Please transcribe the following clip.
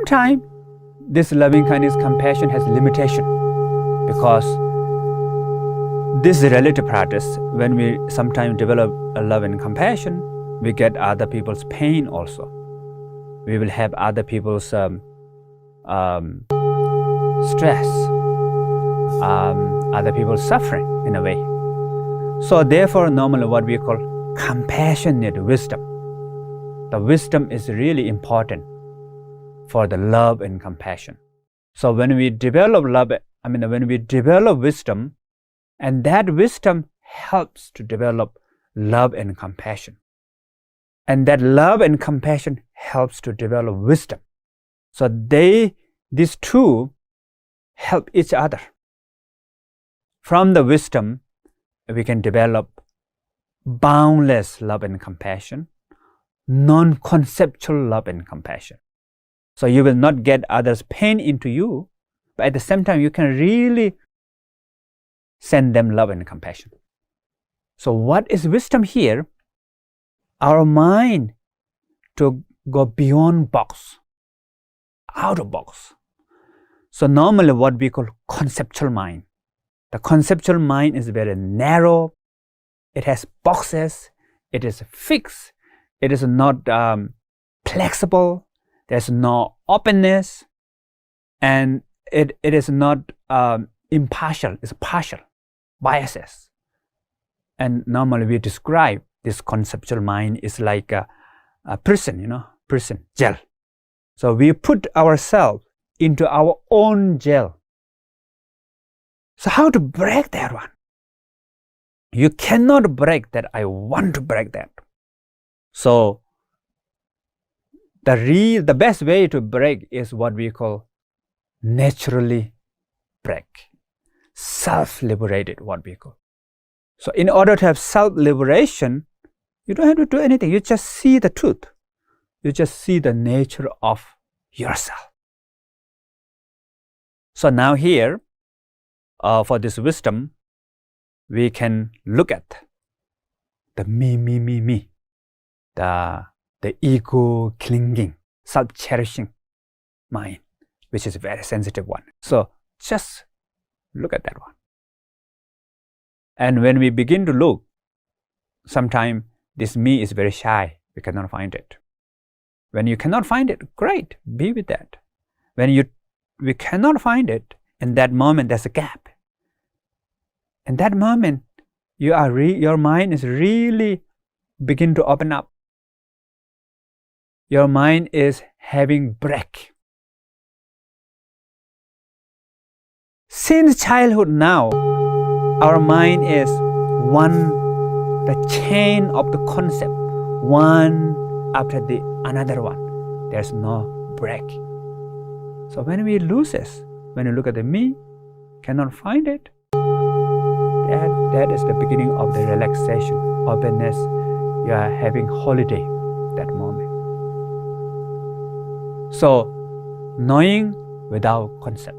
sometimes this loving kindness, compassion has limitation, because this relative practice, when we sometimes develop a love and compassion, we get other people's pain also. We will have other people's stress, other people's suffering in a way. So therefore, normally what we call compassionate wisdom. The wisdom is really important for the love and compassion. So when we develop love, when we develop wisdom, and that wisdom helps to develop love and compassion. And that love and compassion helps to develop wisdom. So these two help each other. From the wisdom, we can develop boundless love and compassion, non-conceptual love and compassion. So you will not get others' pain into you, but at the same time, you can really send them love and compassion. So what is wisdom here? Our mind to go beyond box, out of box. So normally what we call conceptual mind. The conceptual mind is very narrow. It has boxes. It is fixed. It is not flexible. There's no openness. And it is not impartial. It's partial, biases. And normally we describe this conceptual mind is like a prison, prison, jail. So we put ourselves into our own jail. So how to break that one? You cannot break that. I want to break that. So the best way to break is what we call naturally break. Self-liberated, what we call. So in order to have self-liberation, you don't have to do anything. You just see the truth. You just see the nature of yourself. So now here, for this wisdom, we can look at the me, the ego clinging, self-cherishing mind, which is a very sensitive one. So just look at that one. And when we begin to look, sometimes this me is very shy. We cannot find it. When you cannot find it, great, be with that. When we cannot find it, in that moment there's a gap. In that moment, your mind is really begin to open up. Your mind is having break. Since childhood now, our mind is the chain of the concept, one after the another one. There's no break. So when we lose this, when you look at the me, cannot find it, that is the beginning of the relaxation, openness. You are having holiday that moment. So knowing without concept.